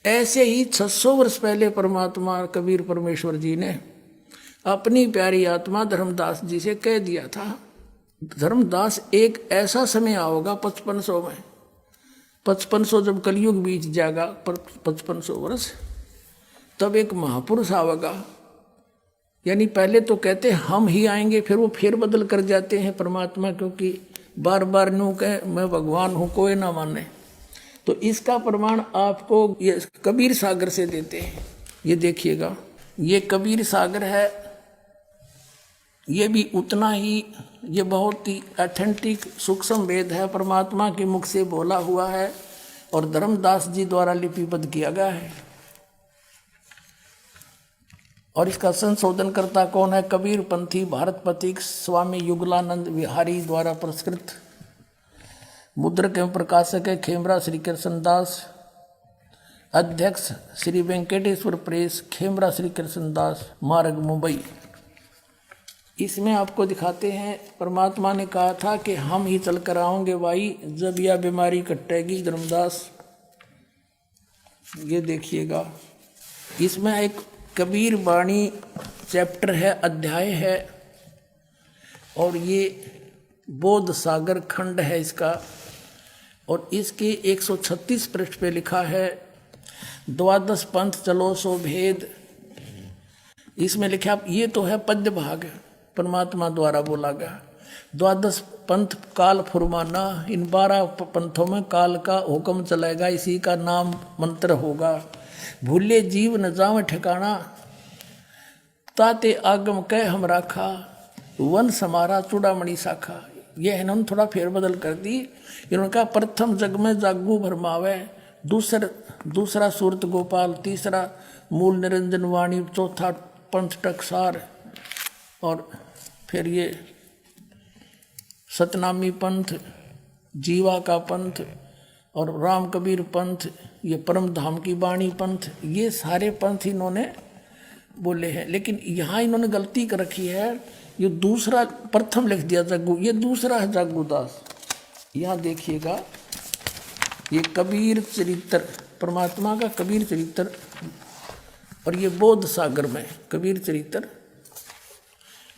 ऐसे ही 600 वर्ष पहले परमात्मा कबीर परमेश्वर जी ने अपनी प्यारी आत्मा धर्मदास जी से कह दिया था, धर्मदास एक ऐसा समय आओगा 5500 में, 5500 जब कलयुग बीत जाएगा 5500 वर्ष, तब एक महापुरुष आवेगा। यानी पहले तो कहते हम ही आएंगे, फिर वो फेर बदल कर जाते हैं परमात्मा, क्योंकि बार बार न्यू कहे मैं भगवान हूँ कोई ना माने। तो इसका प्रमाण आपको ये कबीर सागर से देते हैं। ये देखिएगा, ये कबीर सागर है, ये भी उतना ही, ये बहुत ही ऑथेंटिक सूक्ष्म वेद है, परमात्मा के मुख से बोला हुआ है और धर्मदास जी द्वारा लिपिबद्ध किया गया है। और इसका संशोधन करता कौन है? कबीर पंथी भारत पथिक स्वामी युगलानंद विहारी द्वारा पुरस्कृत। मुद्रक एवं प्रकाशक है खेमरा श्री कृष्णदास। अध्यक्ष श्री वेंकटेश्वर प्रेस, खेमरा श्री कृष्णदास मार्ग, मुंबई। इसमें आपको दिखाते हैं परमात्मा ने कहा था कि हम ही चल कर आओगे भाई जब यह बीमारी कटेगी धर्मदास। ये देखिएगा, इसमें एक कबीर वाणी चैप्टर है, अध्याय है, और ये बोध सागर खंड है इसका, और इसके 136 पृष्ठ पे लिखा है द्वादश पंथ चलो सो भेद। इसमें लिखा, ये तो है पद्य भाग, परमात्मा द्वारा बोला गया। द्वादश पंथ काल फुरमाना, इन 12 पंथों में काल का हुक्म चलेगा, इसी का नाम मंत्र होगा। भूले जीव न जावे ठिकाना, ताते आगम कह हम राखा, वन समारा चूड़ामणि शाखा। यह इन्होंने थोड़ा फेरबदल कर दी। इन्होंने कहा प्रथम जग में जागू भरमावे, दूसरा सूरत गोपाल, तीसरा मूल निरंजन वाणी, चौथा पंथ टकसार, और फिर ये सतनामी पंथ, जीवा का पंथ और राम कबीर पंथ, ये परम धाम की वाणी पंथ, ये सारे पंथ इन्होंने बोले हैं। लेकिन यहाँ इन्होंने गलती कर रखी है, ये दूसरा प्रथम लिख दिया जागू, ये दूसरा है जागूदास। यहाँ देखिएगा, ये कबीर चरित्र, परमात्मा का कबीर चरित्र, और ये बोध सागर में कबीर चरित्र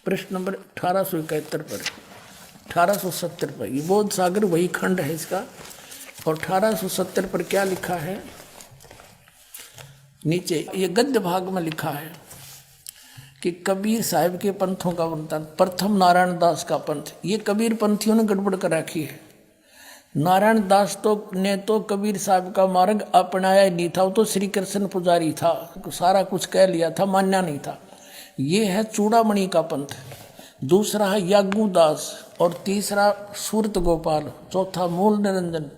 पृष्ठ नंबर 1871 पर, 1870 पर, ये बोध सागर वही खंड है इसका। और 1870 पर क्या लिखा है नीचे, ये गद्य भाग में लिखा है कि कबीर साहिब के पंथों का वर्णन। प्रथम नारायण दास का पंथ, ये कबीर पंथियों ने गड़बड़ कर रखी है। नारायण दास ने तो कबीर साहब का मार्ग अपनाया ही नहीं था, वो तो श्री कृष्ण पुजारी था, सारा कुछ कह लिया था, मान्या नहीं था। ये है चूड़ामणि का पंथ, दूसरा है यागूदास, और तीसरा सूरत गोपाल, चौथा मूल निरंजन,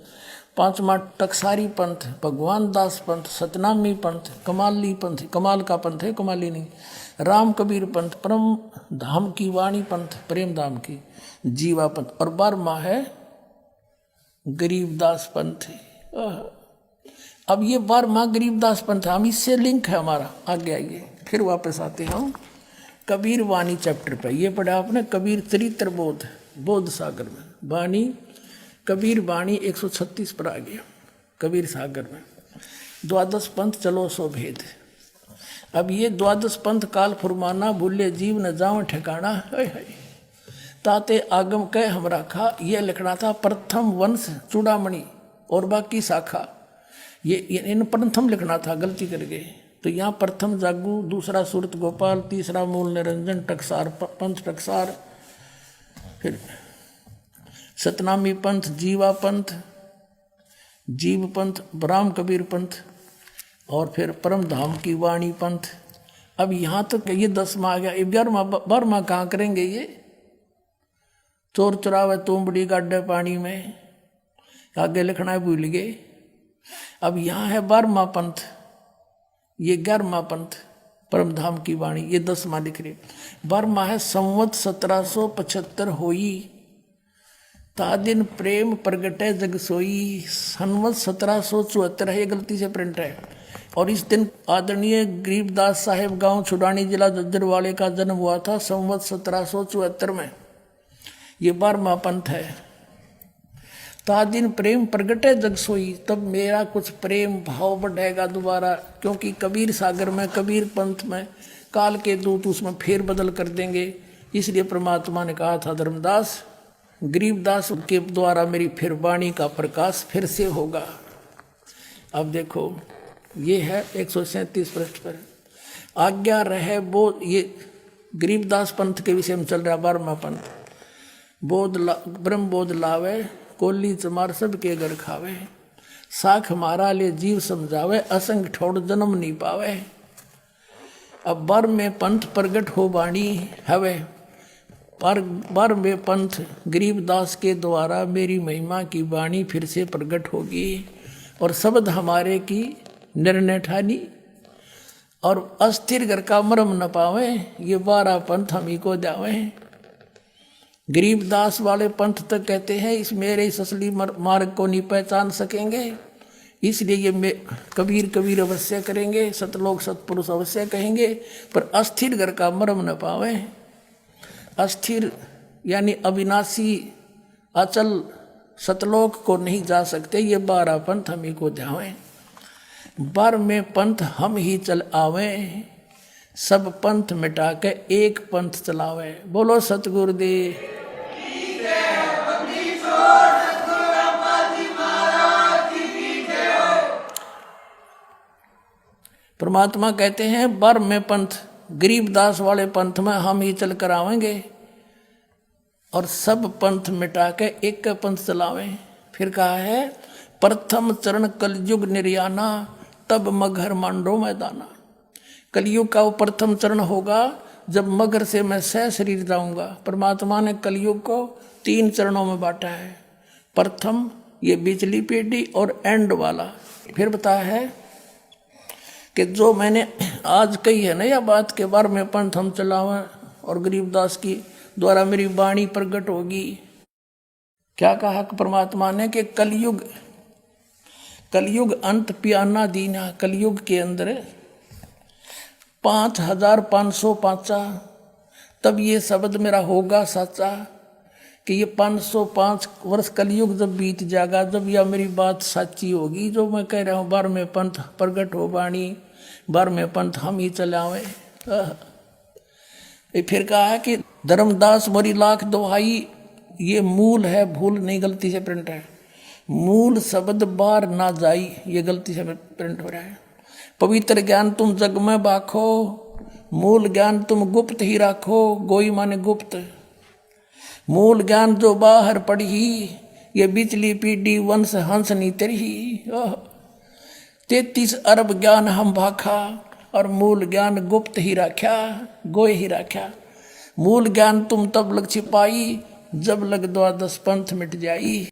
पांचवा टकसारी पंथ, भगवान दास पंथ, सतनामी पंथ, कमाली पंथ, कमाल का पंथ है, कमाली नहीं, राम कबीर पंथ, परम धाम की वाणी पंथ, प्रेम धाम की, जीवा पंथ, और 12वां है गरीबदास पंथ। अब ये 12वां गरीबदास पंथ, हम इससे लिंक है हमारा। आगे आइए, फिर वापस आते हैं हम कबीर वाणी चैप्टर पे। ये पढ़ा आपने कबीर चरित्र बोध, बोध सागर में वाणी, कबीर वाणी 136 पर आ गया कबीर सागर में। द्वादश पंथ चलो सो भेद। अब ये द्वादश पंथ काल फुरमाना, भूले जीव न जाओ ठिकाना, ताते आगम कह हम राखा। ये लिखना था प्रथम वंश चूड़ामणि और बाकी शाखा, ये इन प्रथम लिखना था, गलती कर गए। तो यहाँ प्रथम जागू, दूसरा सूरत गोपाल, तीसरा मूल निरंजन, टकसार पंथ टकसार, फिर सतनामी पंथ, जीवा पंथ, जीव पंथ, राम कबीर पंथ, और फिर परम धाम की वाणी पंथ। अब यहाँ तक ये 10वां आ गया। 11वां कहाँ करेंगे? ये चोर चुरावे तुमबड़ी गाड्डे पानी में, आगे लिखना है, भूल गए। अब यहाँ है 12वां पंथ, ये 11वां पंथ परम धाम की वाणी, ये 10वां लिख रहे। 12वां है संवत 1775 होई, ता दिन प्रेम प्रगटे जग सोई। संवत 1774 है, ये गलती से प्रिंट है। और इस दिन आदरणीय गरीबदास साहेब गांव छुड़ानी जिला जज्जरवाड़े का जन्म हुआ था, संवत 1774 में। ये 12वां पंथ है। तादिन प्रेम प्रगटे जग सोई, तब मेरा कुछ प्रेम भाव बढ़ेगा दोबारा, क्योंकि कबीर सागर में, कबीर पंथ में काल के दूत उसमें फेर बदल कर देंगे। इसलिए परमात्मा ने कहा था धर्मदास, गरीबदास के द्वारा मेरी फिर वाणी का प्रकाश फिर से होगा। अब देखो ये है 137 पृष्ठ पर, आज्ञा रहे वो, ये गरीबदास पंथ के विषय में चल रहा 12वां पंथ। ब्रह्म बोध लावे, कोली चमार सब के घर खावे, साख मारा ले जीव समझावे, असंग ठोड़ जन्म नहीं पावे। अब बर में पंथ प्रगट हो वाणी हवे, पर बर में पंथ गरीबदास के द्वारा मेरी महिमा की वाणी फिर से प्रगट होगी, और शब्द हमारे की निर्णय ठानी, और अस्थिर घर का मरम न पावे, ये 12 पंथ हम ही को जावे। गरीबदास वाले पंथ तक कहते हैं इस मेरे इस असली मार्ग को नहीं पहचान सकेंगे, इसलिए ये कबीर कबीर अवश्य करेंगे, सतलोक सतपुरुष अवश्य कहेंगे, पर अस्थिर घर का मरम न पावे। अस्थिर यानी अविनाशी अचल सतलोक को नहीं जा सकते, ये 12 पंथ हम ही को जावे। 12वें पंथ हम ही चल आवे, सब पंथ मिटा के एक पंथ चलावे। बोलो सतगुरुदेव। परमात्मा कहते हैं 12वें पंथ गरीबदास वाले पंथ में हम ही चल कर आवेंगे, और सब पंथ मिटा के एक का पंथ चलावें। फिर कहा है प्रथम चरण कलयुग निर्याना, तब मगर मांडो मैदाना। कलयुग का वो प्रथम चरण होगा जब मगर से मैं सह शरीर जाऊंगा। परमात्मा ने कलयुग को 3 चरणों में बांटा है, प्रथम ये बिचली पीढ़ी और एंड वाला। फिर बताया है कि जो मैंने आज कही है ना यह बात के 12वें पंथ हम चलावें और गरीबदास की द्वारा मेरी वाणी प्रकट होगी। क्या कहा परमात्मा ने कि कलयुग अंत पियाना दीना, कलयुग के अंदर 5505 तब ये शब्द मेरा होगा सच्चा, कि ये 505 वर्ष कलयुग जब बीत जाएगा, जब यह मेरी बात सच्ची होगी जो मैं कह रहा हूँ 12वें पंथ प्रगट हो वाणी, 12वें पंथ हम ही चलावे। फिर कहा है कि धर्मदास मोरी लाख दोहाई, ये मूल है, भूल नहीं गलती से प्रिंट है, मूल शब्द बार ना जाई, ये गलती से प्रिंट हो रहा है। पवित्र ज्ञान तुम जग में बाखो, मूल ज्ञान तुम गुप्त ही राखो, गोई माने गुप्त। मूल ज्ञान जो बाहर पढ़ी, ये बिचली पीढ़ी वंश हंस नी तेरी। 33 अरब ज्ञान हम भाखा, और मूल ज्ञान गुप्त ही राख्या, गोय ही राख्या। मूल ज्ञान तुम तब लग छिपाई, जब लग 12 पंथ मिट जाई।